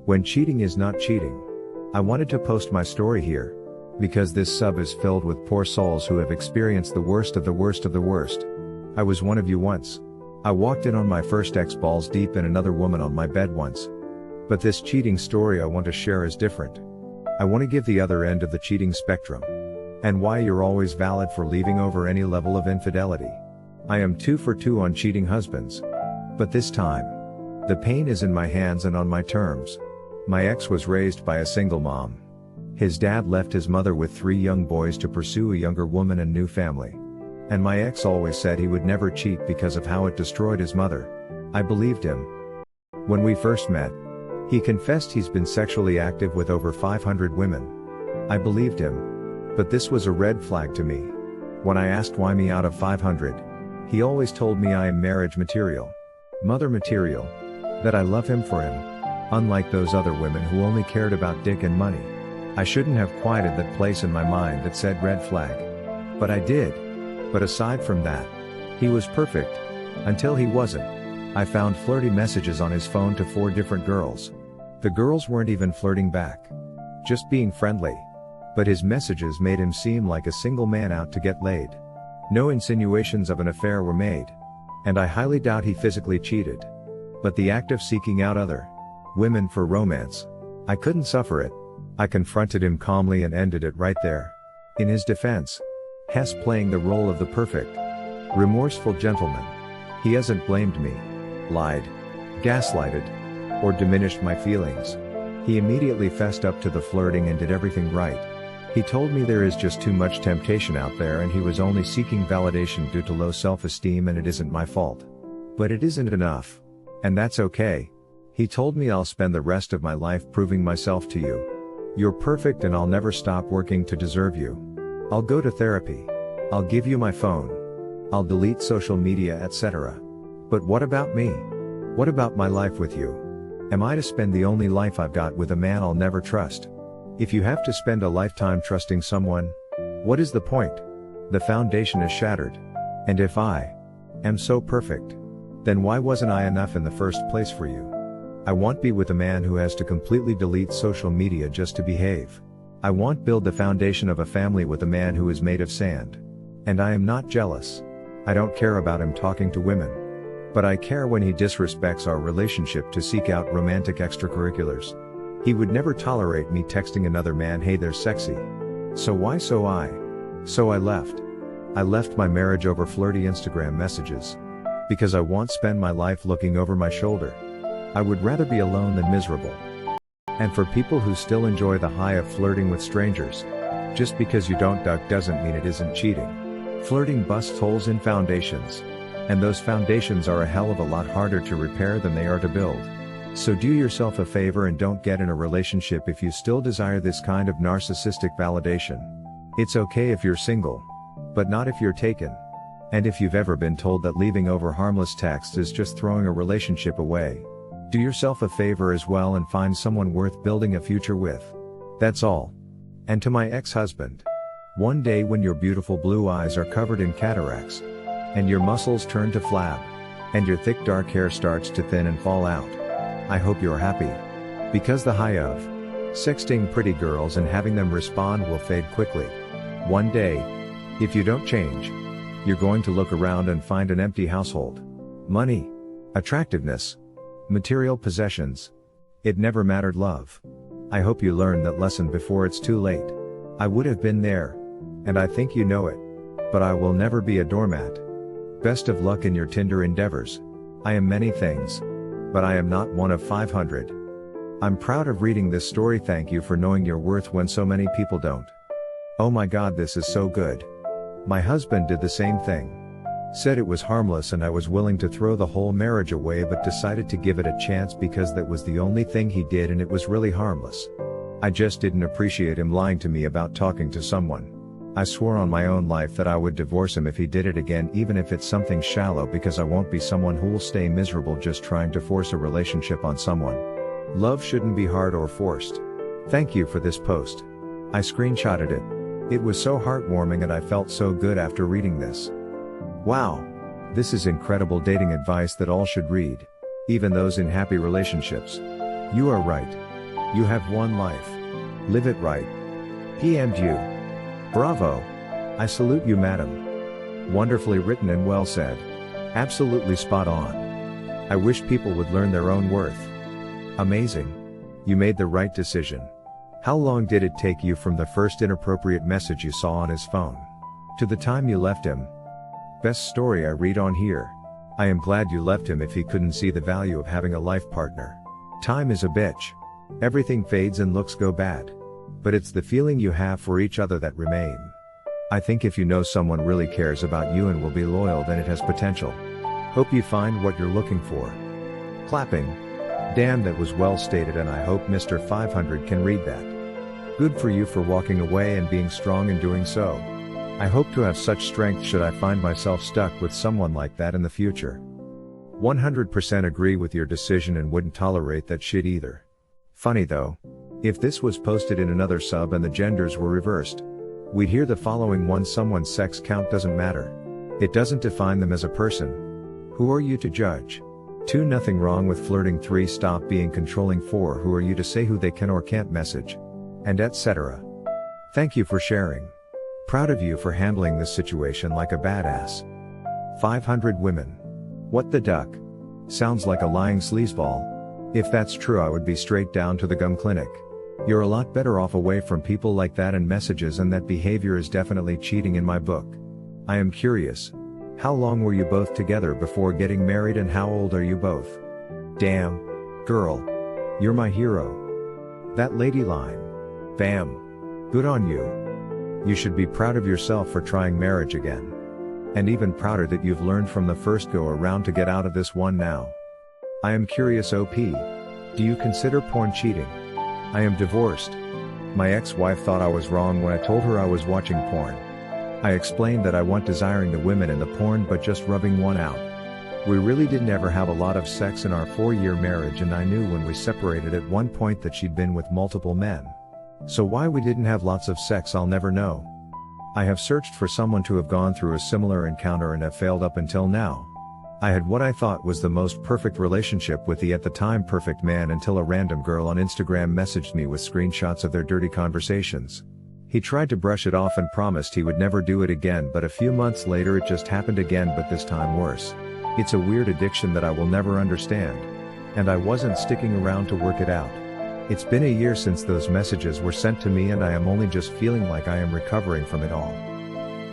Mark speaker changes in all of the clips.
Speaker 1: When cheating is not cheating. I wanted to post my story here, because this sub is filled with poor souls who have experienced the worst of the worst of the worst. I was one of you once. I walked in on my first ex balls deep in another woman on my bed once. But this cheating story I want to share is different. I want to give the other end of the cheating spectrum. And why you're always valid for leaving over any level of infidelity. I am 2 for 2 on cheating husbands. But this time, the pain is in my hands and on my terms. My ex was raised by a single mom. His dad left his mother with 3 young boys to pursue a younger woman and new family. And my ex always said he would never cheat because of how it destroyed his mother. I believed him. When we first met, he confessed he's been sexually active with over 500 women. I believed him. But this was a red flag to me. When I asked why me out of 500, he always told me I am marriage material. Mother material. That I love him for him. Unlike those other women who only cared about dick and money. I shouldn't have quieted that place in my mind that said red flag. But I did. But aside from that, he was perfect. Until he wasn't. I found flirty messages on his phone to 4 different girls. The girls weren't even flirting back. Just being friendly. But his messages made him seem like a single man out to get laid. No insinuations of an affair were made. And I highly doubt he physically cheated. But the act of seeking out other women for romance. I couldn't suffer it. I confronted him calmly and ended it right there. In his defense, Hess playing the role of the perfect, remorseful gentleman. He hasn't blamed me, lied, gaslighted, or diminished my feelings. He immediately fessed up to the flirting and did everything right. He told me there is just too much temptation out there and he was only seeking validation due to low self-esteem and it isn't my fault. But it isn't enough. And that's okay. He told me I'll spend the rest of my life proving myself to you. You're perfect and I'll never stop working to deserve you. I'll go to therapy. I'll give you my phone. I'll delete social media, etc. But what about me? What about my life with you? Am I to spend the only life I've got with a man I'll never trust? If you have to spend a lifetime trusting someone, what is the point? The foundation is shattered. And if I am so perfect, then why wasn't I enough in the first place for you? I won't be with a man who has to completely delete social media just to behave. I won't build the foundation of a family with a man who is made of sand. And I am not jealous. I don't care about him talking to women. But I care when he disrespects our relationship to seek out romantic extracurriculars. He would never tolerate me texting another man, "Hey, they're sexy." So I left. I left my marriage over flirty Instagram messages. Because I won't spend my life looking over my shoulder. I would rather be alone than miserable. And for people who still enjoy the high of flirting with strangers, just because you don't duck doesn't mean it isn't cheating. Flirting busts holes in foundations. And those foundations are a hell of a lot harder to repair than they are to build. So do yourself a favor and don't get in a relationship if you still desire this kind of narcissistic validation. It's okay if you're single. But not if you're taken. And if you've ever been told that leaving over harmless texts is just throwing a relationship away, do yourself a favor as well and find someone worth building a future with. That's all. And to my ex-husband. One day when your beautiful blue eyes are covered in cataracts, and your muscles turn to flab, and your thick dark hair starts to thin and fall out, I hope you're happy. Because the high of sexting pretty girls and having them respond will fade quickly. One day, if you don't change, you're going to look around and find an empty household. Money, attractiveness, material possessions. It never mattered love. I hope you learn that lesson before it's too late. I would have been there. And I think you know it. But I will never be a doormat. Best of luck in your Tinder endeavors. I am many things. But I am not one of 500. I'm proud of reading this story. Thank you for knowing your worth when so many people don't. Oh my god, this is so good. My husband did the same thing. Said it was harmless and I was willing to throw the whole marriage away but decided to give it a chance because that was the only thing he did and it was really harmless. I just didn't appreciate him lying to me about talking to someone. I swore on my own life that I would divorce him if he did it again, even if it's something shallow, because I won't be someone who'll stay miserable just trying to force a relationship on someone. Love shouldn't be hard or forced. Thank you for this post. I screenshotted it. It was so heartwarming and I felt so good after reading this. Wow. This is incredible dating advice that all should read. Even those in happy relationships. You are right. You have one life. Live it right. PM'd you. Bravo. I salute you, madam. Wonderfully written and well said. Absolutely spot on. I wish people would learn their own worth. Amazing. You made the right decision. How long did it take you from the first inappropriate message you saw on his phone to the time you left him? Best story I read on here. I am glad you left him if he couldn't see the value of having a life partner. Time is a bitch. Everything fades and looks go bad. But it's the feeling you have for each other that remain. I think if you know someone really cares about you and will be loyal, then it has potential. Hope you find what you're looking for. Clapping. Damn, that was well stated, and I hope Mr. 500 can read that. Good for you for walking away and being strong in doing so. I hope to have such strength should I find myself stuck with someone like that in the future. 100% agree with your decision and wouldn't tolerate that shit either. Funny though. If this was posted in another sub and the genders were reversed, we'd hear the following one: someone's sex count doesn't matter. It doesn't define them as a person. Who are you to judge? 2. Nothing wrong with flirting. 3. Stop being controlling. 4. Who are you to say who they can or can't message? And etc. Thank you for sharing. Proud of you for handling this situation like a badass. 500 women. What the duck? Sounds like a lying sleazeball. If that's true, I would be straight down to the gum clinic. You're a lot better off away from people like that and messages, and that behavior is definitely cheating in my book. I am curious. How long were you both together before getting married, and how old are you both? Damn. Girl. You're my hero. That lady line. Bam. Good on you. You should be proud of yourself for trying marriage again. And even prouder that you've learned from the first go around to get out of this one now. I am curious, OP. Do you consider porn cheating? I am divorced. My ex-wife thought I was wrong when I told her I was watching porn. I explained that I wasn't desiring the women in the porn but just rubbing one out. We really didn't ever have a lot of sex in our 4-year marriage, and I knew when we separated at one point that she'd been with multiple men. So why we didn't have lots of sex, I'll never know. I have searched for someone to have gone through a similar encounter and have failed up until now. I had what I thought was the most perfect relationship with the at the time perfect man until a random girl on Instagram messaged me with screenshots of their dirty conversations. He tried to brush it off and promised he would never do it again, but a few months later it just happened again, but this time worse. It's a weird addiction that I will never understand. And I wasn't sticking around to work it out. It's been a year since those messages were sent to me, and I am only just feeling like I am recovering from it all.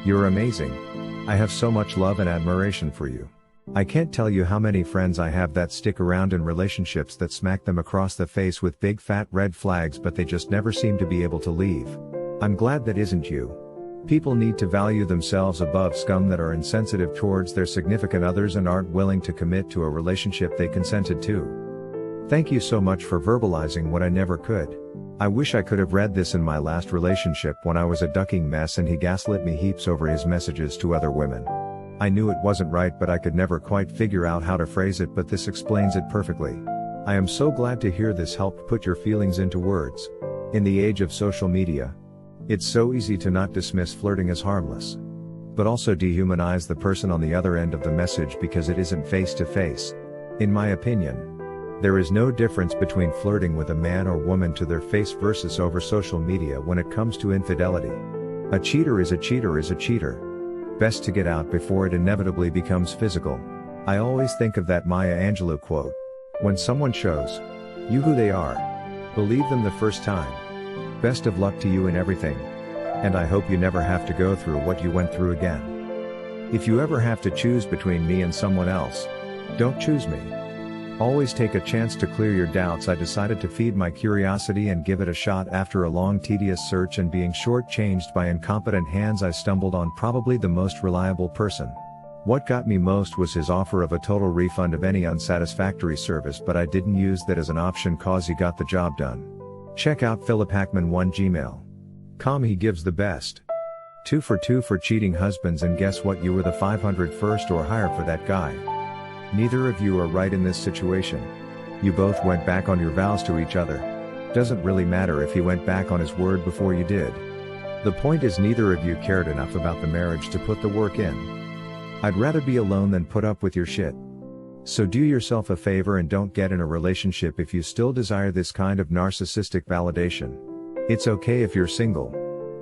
Speaker 1: You're amazing. I have so much love and admiration for you. I can't tell you how many friends I have that stick around in relationships that smack them across the face with big fat red flags, but they just never seem to be able to leave. I'm glad that isn't you. People need to value themselves above scum that are insensitive towards their significant others and aren't willing to commit to a relationship they consented to. Thank you so much for verbalizing what I never could. I wish I could have read this in my last relationship when I was a ducking mess and he gaslit me heaps over his messages to other women. I knew it wasn't right, but I could never quite figure out how to phrase it, but this explains it perfectly. I am so glad to hear this helped put your feelings into words. In the age of social media, it's so easy to not dismiss flirting as harmless, but also dehumanize the person on the other end of the message because it isn't face to face. In my opinion, there is no difference between flirting with a man or woman to their face versus over social media when it comes to infidelity. A cheater is a cheater is a cheater. Best to get out before it inevitably becomes physical. I always think of that Maya Angelou quote. When someone shows you who they are, believe them the first time. Best of luck to you in everything. And I hope you never have to go through what you went through again. If you ever have to choose between me and someone else, don't choose me. Always take a chance to clear your doubts. I decided to feed my curiosity and give it a shot. After a long tedious search and being shortchanged by incompetent hands, I stumbled on probably the most reliable person. What got me most was his offer of a total refund of any unsatisfactory service, but I didn't use that as an option cause he got the job done. Check out philiphackman1gmail.com. He gives the best 2 for 2 for cheating husbands, and guess what, you were the 501st or higher for that guy. Neither of you are right in this situation. You both went back on your vows to each other. Doesn't really matter if he went back on his word before you did. The point is neither of you cared enough about the marriage to put the work in. I'd rather be alone than put up with your shit. So do yourself a favor and don't get in a relationship if you still desire this kind of narcissistic validation. It's okay if you're single.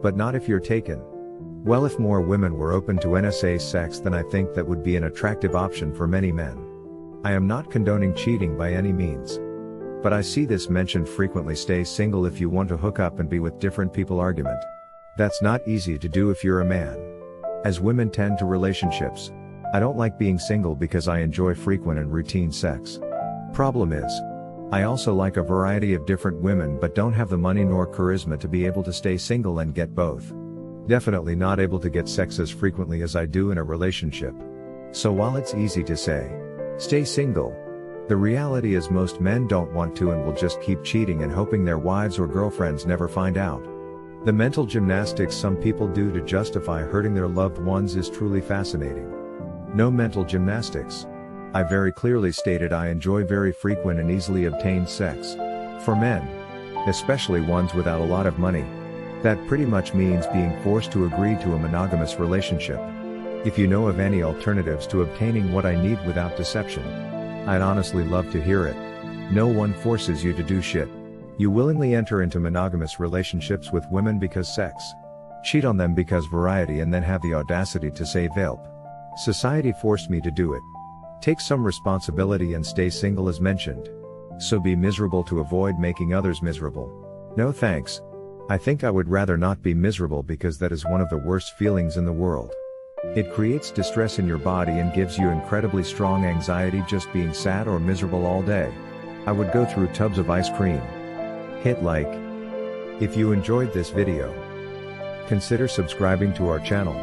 Speaker 1: But not if you're taken. Well, if more women were open to NSA sex, then I think that would be an attractive option for many men. I am not condoning cheating by any means. But I see this mentioned frequently: stay single if you want to hook up and be with different people argument. That's not easy to do if you're a man. As women tend to relationships. I don't like being single because I enjoy frequent and routine sex. Problem is, I also like a variety of different women but don't have the money nor charisma to be able to stay single and get both. Definitely not able to get sex as frequently as I do in a relationship. So while it's easy to say, stay single, the reality is most men don't want to and will just keep cheating and hoping their wives or girlfriends never find out. The mental gymnastics some people do to justify hurting their loved ones is truly fascinating. No mental gymnastics. I very clearly stated I enjoy very frequent and easily obtained sex. For men. Especially ones without a lot of money. That pretty much means being forced to agree to a monogamous relationship. If you know of any alternatives to obtaining what I need without deception, I'd honestly love to hear it. No one forces you to do shit. You willingly enter into monogamous relationships with women because sex. Cheat on them because variety and then have the audacity to say "Velp. Society forced me to do it." Take some responsibility and stay single as mentioned. So be miserable to avoid making others miserable. No thanks. I think I would rather not be miserable because that is one of the worst feelings in the world. It creates distress in your body and gives you incredibly strong anxiety just being sad or miserable all day. I would go through tubs of ice cream. Hit like. If you enjoyed this video, consider subscribing to our channel.